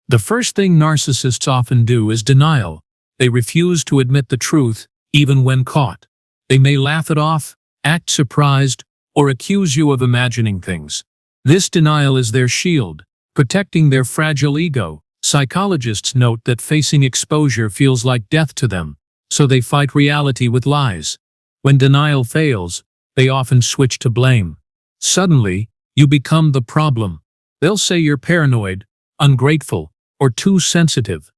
The first thing narcissists often do is denial. They refuse to admit the truth, even when caught. They may laugh it off, act surprised, or accuse you of imagining things. This denial is their shield, protecting their fragile ego. Psychologists note that facing exposure feels like death to them, so they fight reality with lies. When denial fails, they often switch to blame. Suddenly, you become the problem. They'll say you're paranoid, ungrateful, or too sensitive.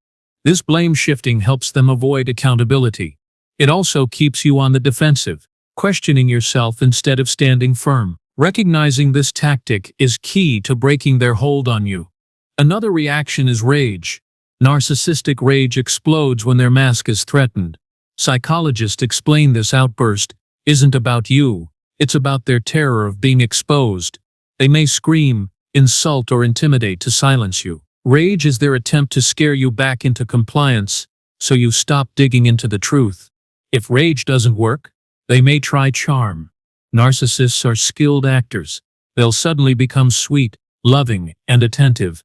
This blame shifting helps them avoid accountability. It also keeps you on the defensive, questioning yourself instead of standing firm. Recognizing this tactic is key to breaking their hold on you. Another reaction is rage. Narcissistic rage explodes when their mask is threatened. Psychologists explain this outburst isn't about you, it's about their terror of being exposed. They may scream, insult, or intimidate to silence you. Rage is their attempt to scare you back into compliance, so you stop digging into the truth. If rage doesn't work, they may try charm. Narcissists are skilled actors. They'll suddenly become sweet, loving, and attentive.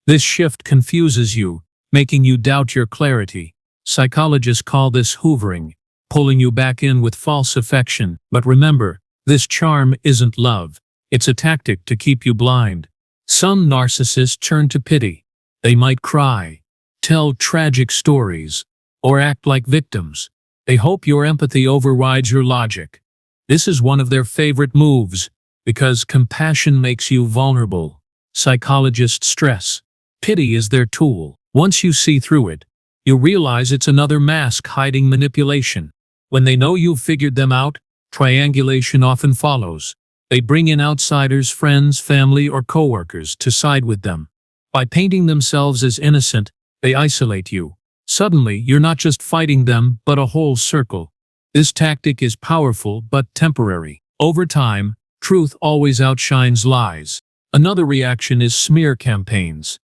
This shift confuses you, making you doubt your clarity. Psychologists call this hoovering, pulling you back in with false affection. But remember, this charm isn't love. It's a tactic to keep you blind. Some narcissists turn to pity. They might cry, tell tragic stories, or act like victims. They hope your empathy overrides your logic. This is one of their favorite moves, because compassion makes you vulnerable. Psychologists stress, pity is their tool. Once you see through it, you realize it's another mask hiding manipulation. When they know you've figured them out, triangulation often follows. They bring in outsiders, friends, family, or coworkers to side with them. By painting themselves as innocent, they isolate you. Suddenly, you're not just fighting them, but a whole circle. This tactic is powerful but temporary. Over time, truth always outshines lies. Another reaction is smear campaigns.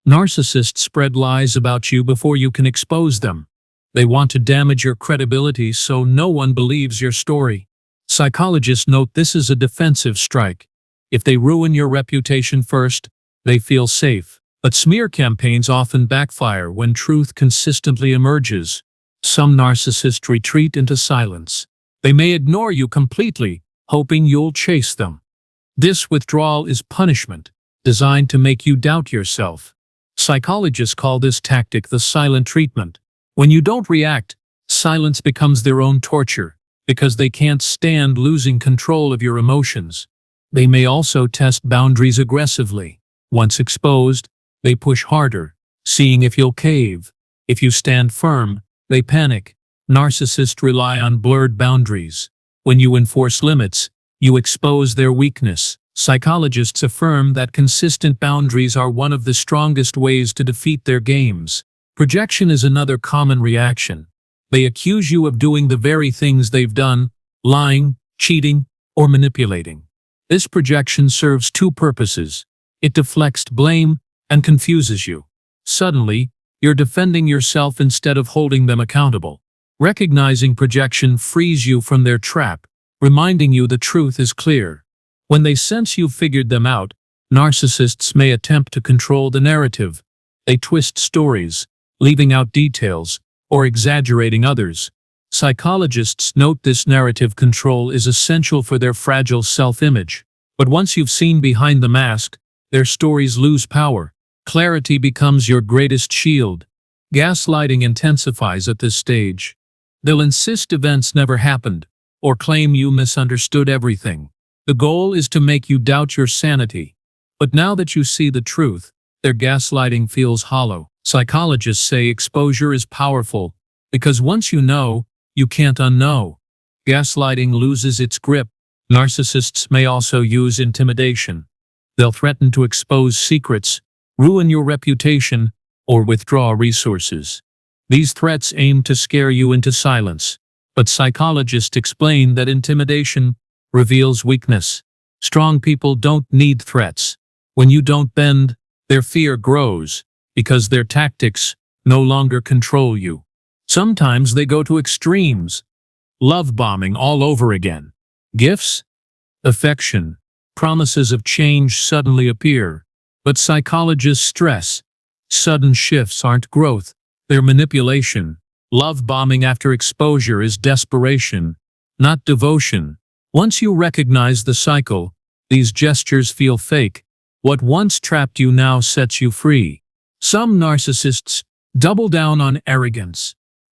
Narcissists spread lies about you before you can expose them. They want to damage your credibility so no one believes your story. Psychologists note this is a defensive strike. If they ruin your reputation first, they feel safe. But smear campaigns often backfire when truth consistently emerges. Some narcissists retreat into silence. They may ignore you completely, hoping you'll chase them. This withdrawal is punishment, designed to make you doubt yourself. Psychologists call this tactic the silent treatment. When you don't react, silence becomes their own torture, because they can't stand losing control of your emotions. They may also test boundaries aggressively. Once exposed, they push harder, seeing if you'll cave. If you stand firm, they panic. Narcissists rely on blurred boundaries. When you enforce limits, you expose their weakness. Psychologists affirm that consistent boundaries are one of the strongest ways to defeat their games. Projection is another common reaction. They accuse you of doing the very things they've done, lying, cheating, or manipulating. This projection serves two purposes. It deflects blame and confuses you. Suddenly, you're defending yourself instead of holding them accountable. Recognizing projection frees you from their trap, reminding you the truth is clear. When they sense you've figured them out, narcissists may attempt to control the narrative. They twist stories, leaving out details, or exaggerating others. Psychologists note this narrative control is essential for their fragile self-image. But once you've seen behind the mask, their stories lose power. Clarity becomes your greatest shield. Gaslighting intensifies at this stage. They'll insist events never happened, or claim you misunderstood everything. The goal is to make you doubt your sanity. But now that you see the truth, their gaslighting feels hollow. Psychologists say exposure is powerful, because once you know, you can't unknow. Gaslighting loses its grip. Narcissists may also use intimidation. They'll threaten to expose secrets, ruin your reputation, or withdraw resources. These threats aim to scare you into silence, but psychologists explain that intimidation reveals weakness. Strong people don't need threats. When you don't bend, their fear grows, because their tactics no longer control you. Sometimes they go to extremes. Love bombing all over again. Gifts, affection, promises of change suddenly appear. But psychologists stress, Sudden shifts aren't growth, they're manipulation. Love bombing after exposure is desperation, not devotion. Once you recognize the cycle, these gestures feel fake. What once trapped you now sets you free. Some narcissists double down on arrogance.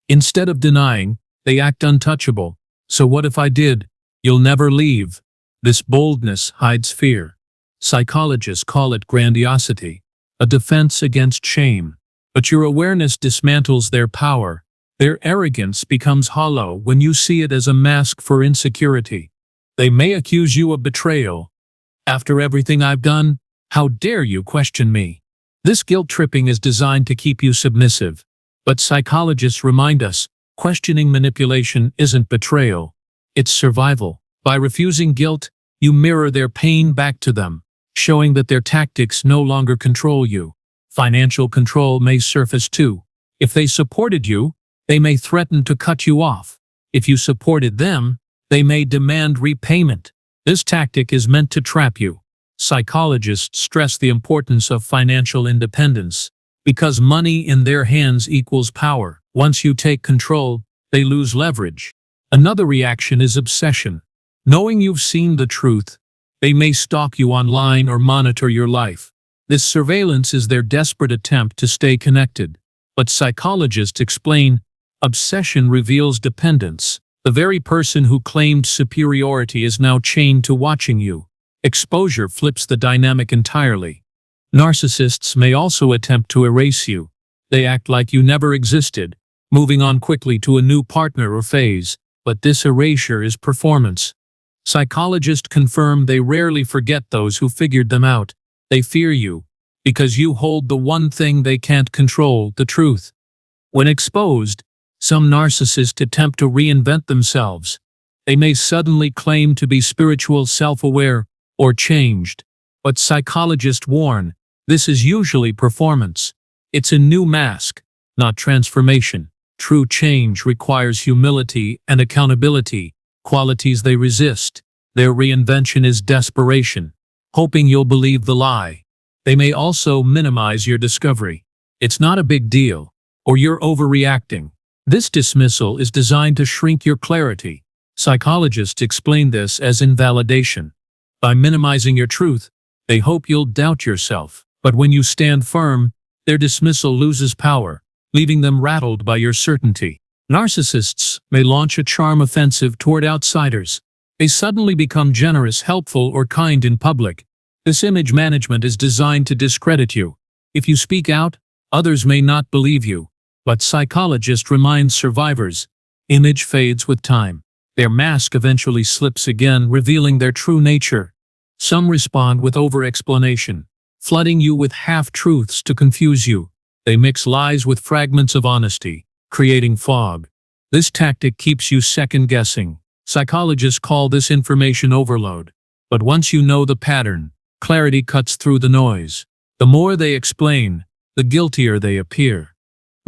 Instead of denying, they act untouchable. So what if I did? You'll never leave. This boldness hides fear. Psychologists call it grandiosity, a defense against shame. But your awareness dismantles their power. Their arrogance becomes hollow when you see it as a mask for insecurity. They may accuse you of betrayal. After everything I've done, how dare you question me? This guilt-tripping is designed to keep you submissive. But psychologists remind us, questioning manipulation isn't betrayal. It's survival. By refusing guilt, you mirror their pain back to them, showing that their tactics no longer control you. Financial control may surface too. If they supported you, they may threaten to cut you off. If you supported them, they may demand repayment. This tactic is meant to trap you. Psychologists stress the importance of financial independence, because money in their hands equals power. Once you take control, they lose leverage. Another reaction is obsession. Knowing you've seen the truth, they may stalk you online or monitor your life. This surveillance is their desperate attempt to stay connected. But psychologists explain, obsession reveals dependence. The very person who claimed superiority is now chained to watching you. Exposure flips the dynamic entirely. Narcissists may also attempt to erase you. They act like you never existed, moving on quickly to a new partner or phase. But this erasure is performance. Psychologists confirm they rarely forget those who figured them out. They fear you, because you hold the one thing they can't control, the truth. When exposed, some narcissists attempt to reinvent themselves. They may suddenly claim to be spiritual, self-aware, or changed. But psychologists warn, this is usually performance. It's a new mask, not transformation. True change requires humility and accountability, qualities they resist. Their reinvention is desperation, hoping you'll believe the lie. They may also minimize your discovery. It's not a big deal, or you're overreacting. This dismissal is designed to shrink your clarity. Psychologists explain this as invalidation. By minimizing your truth, they hope you'll doubt yourself. But when you stand firm, their dismissal loses power, leaving them rattled by your certainty. Narcissists may launch a charm offensive toward outsiders. They suddenly become generous, helpful, or kind in public. This image management is designed to discredit you. If you speak out, others may not believe you. But psychologists remind survivors, image fades with time. Their mask eventually slips again, revealing their true nature. Some respond with over-explanation, flooding you with half-truths to confuse you. They mix lies with fragments of honesty, creating fog. This tactic keeps you second-guessing. Psychologists call this information overload. But once you know the pattern, clarity cuts through the noise. The more they explain, the guiltier they appear.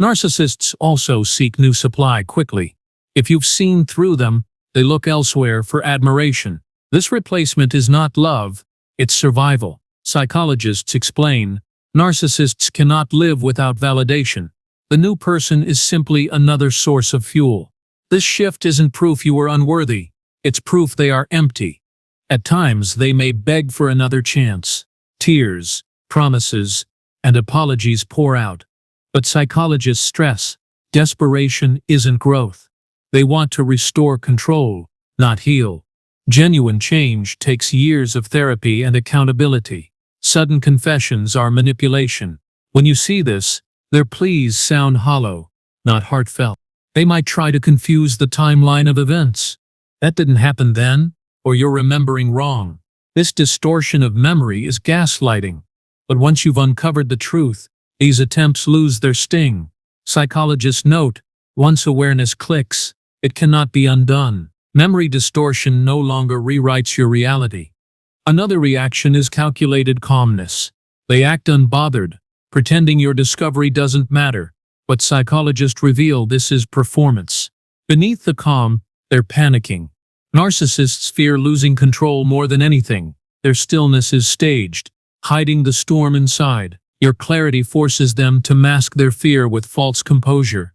Narcissists also seek new supply quickly. If you've seen through them, they look elsewhere for admiration. This replacement is not love, it's survival. Psychologists explain, narcissists cannot live without validation. The new person is simply another source of fuel. This shift isn't proof you are unworthy, it's proof they are empty. At times, they may beg for another chance. Tears, promises, and apologies pour out. But psychologists stress, desperation isn't growth. They want to restore control, not heal. Genuine change takes years of therapy and accountability. Sudden confessions are manipulation. When you see this, their pleas sound hollow, not heartfelt. They might try to confuse the timeline of events. That didn't happen then, or you're remembering wrong. This distortion of memory is gaslighting. But once you've uncovered the truth, these attempts lose their sting. Psychologists note, once awareness clicks, it cannot be undone. Memory distortion no longer rewrites your reality. Another reaction is calculated calmness. They act unbothered, pretending your discovery doesn't matter. But psychologists reveal this is performance. Beneath the calm, they're panicking. Narcissists fear losing control more than anything. Their stillness is staged, hiding the storm inside. Your clarity forces them to mask their fear with false composure.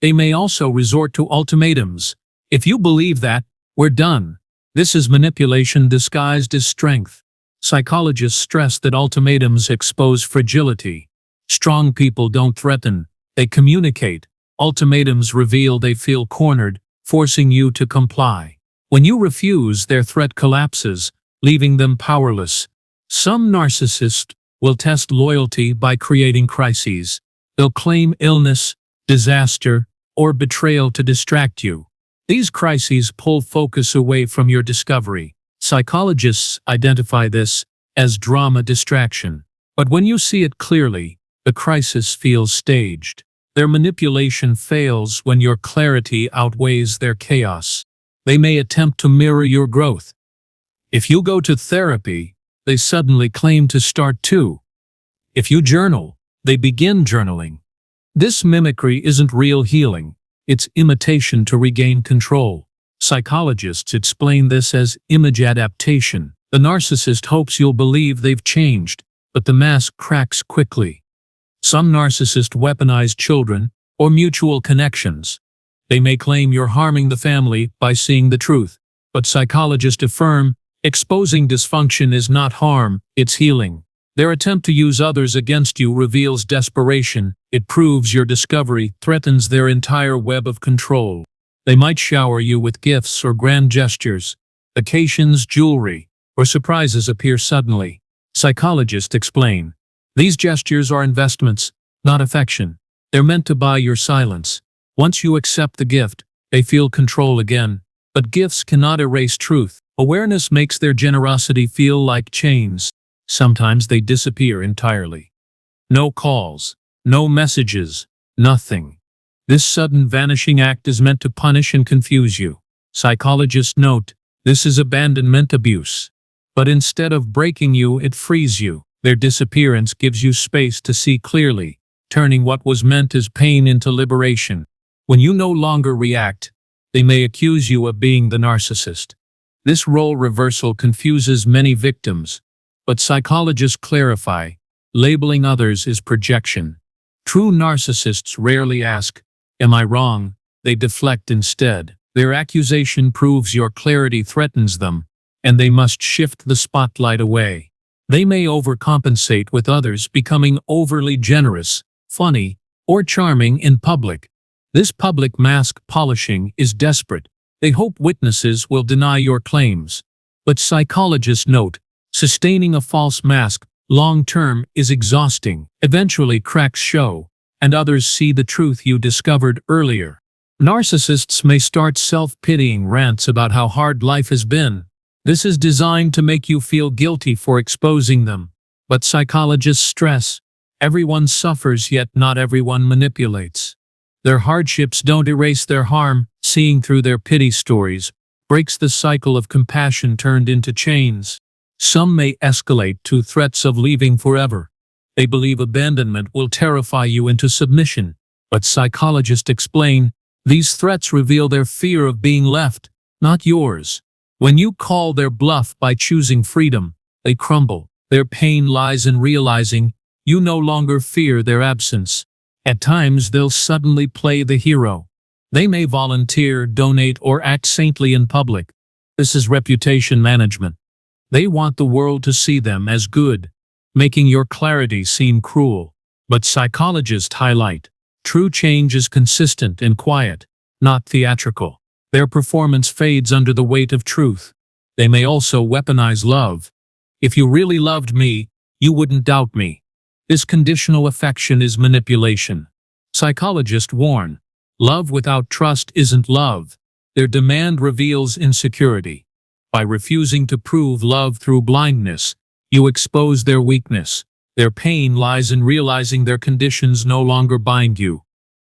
They may also resort to ultimatums. If you believe that, we're done. This is manipulation disguised as strength. Psychologists stress that ultimatums expose fragility. Strong people don't threaten, they communicate. Ultimatums reveal they feel cornered, forcing you to comply. When you refuse, their threat collapses, leaving them powerless. Some narcissists will test loyalty by creating crises. They'll claim illness, disaster, or betrayal to distract you. These crises pull focus away from your discovery. Psychologists identify this as drama distraction. But when you see it clearly, the crisis feels staged. Their manipulation fails when your clarity outweighs their chaos. They may attempt to mirror your growth. If you go to therapy, they suddenly claim to start too. If you journal, they begin journaling. This mimicry isn't real healing, it's imitation to regain control. Psychologists explain this as image adaptation. The narcissist hopes you'll believe they've changed, but the mask cracks quickly. Some narcissists weaponize children or mutual connections. They may claim you're harming the family by seeing the truth, but psychologists affirm exposing dysfunction is not harm, it's healing. Their attempt to use others against you reveals desperation. It proves your discovery threatens their entire web of control. They might shower you with gifts or grand gestures. Occasions, jewelry, or surprises appear suddenly. Psychologists explain. These gestures are investments, not affection. They're meant to buy your silence. Once you accept the gift, they feel control again. But gifts cannot erase truth. Awareness makes their generosity feel like chains. Sometimes they disappear entirely. No calls, no messages, nothing. This sudden vanishing act is meant to punish and confuse you. Psychologists note, this is abandonment abuse. But instead of breaking you, it frees you. Their disappearance gives you space to see clearly, turning what was meant as pain into liberation. When you no longer react, they may accuse you of being the narcissist. This role reversal confuses many victims, but psychologists clarify, labeling others is projection. True narcissists rarely ask, "Am I wrong?" They deflect instead. Their accusation proves your clarity threatens them, and they must shift the spotlight away. They may overcompensate with others, becoming overly generous, funny, or charming in public. This public mask polishing is desperate. They hope witnesses will deny your claims. But psychologists note, sustaining a false mask long-term is exhausting. Eventually cracks show, and others see the truth you discovered earlier. Narcissists may start self-pitying rants about how hard life has been. This is designed to make you feel guilty for exposing them. But psychologists stress, everyone suffers, yet not everyone manipulates. Their hardships don't erase their harm. Seeing through their pity stories breaks the cycle of compassion turned into chains. Some may escalate to threats of leaving forever. They believe abandonment will terrify you into submission. But psychologists explain, these threats reveal their fear of being left, not yours. When you call their bluff by choosing freedom, they crumble. Their pain lies in realizing you no longer fear their absence. At times they'll suddenly play the hero. They may volunteer, donate, or act saintly in public. This is reputation management. They want the world to see them as good, making your clarity seem cruel. But psychologists highlight, true change is consistent and quiet, not theatrical. Their performance fades under the weight of truth. They may also weaponize love. If you really loved me, you wouldn't doubt me. This conditional affection is manipulation. Psychologists warn, love without trust isn't love. Their demand reveals insecurity. By refusing to prove love through blindness, you expose their weakness. Their pain lies in realizing their conditions no longer bind you.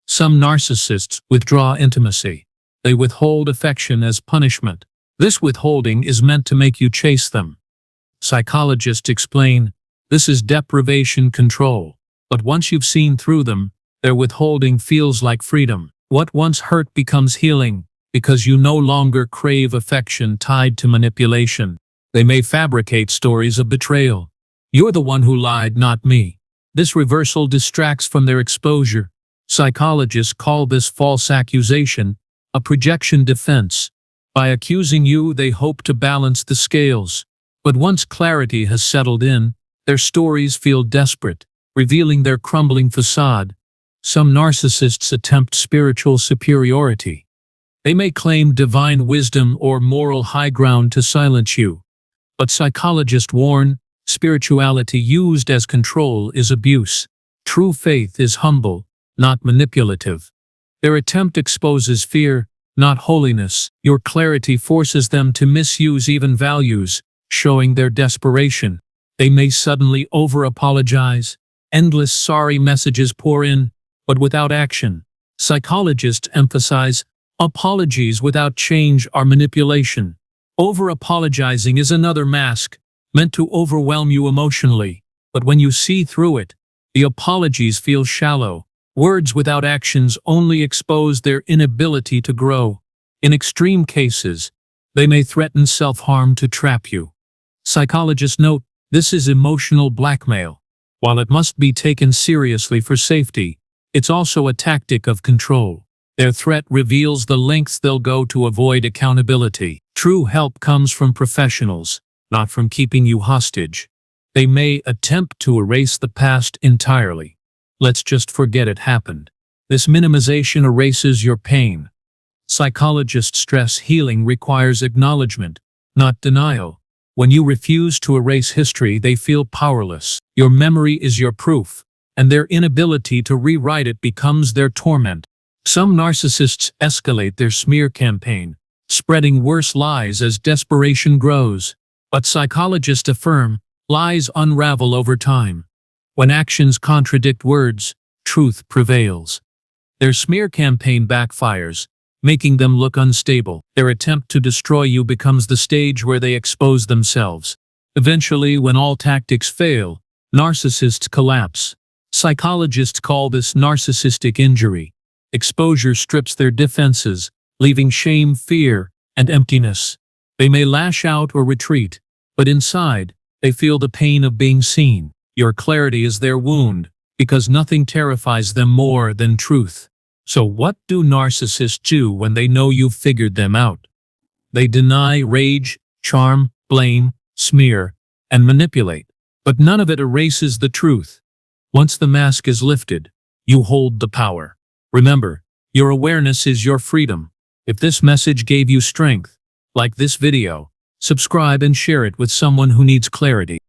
Some narcissists withdraw intimacy. They withhold affection as punishment. This withholding is meant to make you chase them. Psychologists explain, this is deprivation control. But once you've seen through them, their withholding feels like freedom. What once hurt becomes healing, because you no longer crave affection tied to manipulation. They may fabricate stories of betrayal. You're the one who lied, not me. This reversal distracts from their exposure. Psychologists call this false accusation a projection defense. By accusing you, they hope to balance the scales. But once clarity has settled in, their stories feel desperate, revealing their crumbling facade. Some narcissists attempt spiritual superiority. They may claim divine wisdom or moral high ground to silence you. But psychologists warn, spirituality used as control is abuse. True faith is humble, not manipulative. Their attempt exposes fear, not holiness. Your clarity forces them to misuse even values, showing their desperation. They may suddenly over-apologize. Endless sorry messages pour in, but without action. Psychologists emphasize apologies without change are manipulation. Over-apologizing is another mask, meant to overwhelm you emotionally. But when you see through it, the apologies feel shallow. Words without actions only expose their inability to grow. In extreme cases, they may threaten self-harm to trap you. Psychologists note, this is emotional blackmail. While it must be taken seriously for safety, it's also a tactic of control. Their threat reveals the lengths they'll go to avoid accountability. True help comes from professionals, not from keeping you hostage. They may attempt to erase the past entirely. Let's just forget it happened. This minimization erases your pain. Psychologists stress healing requires acknowledgement, not denial. When you refuse to erase history, they feel powerless. Your memory is your proof, and their inability to rewrite it becomes their torment. Some narcissists escalate their smear campaign, spreading worse lies as desperation grows. But psychologists affirm, lies unravel over time. When actions contradict words, truth prevails. Their smear campaign backfires, making them look unstable. Their attempt to destroy you becomes the stage where they expose themselves. Eventually, when all tactics fail, narcissists collapse. Psychologists call this narcissistic injury. Exposure strips their defenses, leaving shame, fear, and emptiness. They may lash out or retreat, but inside, they feel the pain of being seen. Your clarity is their wound, because nothing terrifies them more than truth. So what do narcissists do when they know you've figured them out? They deny, rage, charm, blame, smear, and manipulate. But none of it erases the truth. Once the mask is lifted, you hold the power. Remember, your awareness is your freedom. If this message gave you strength, like this video, subscribe and share it with someone who needs clarity.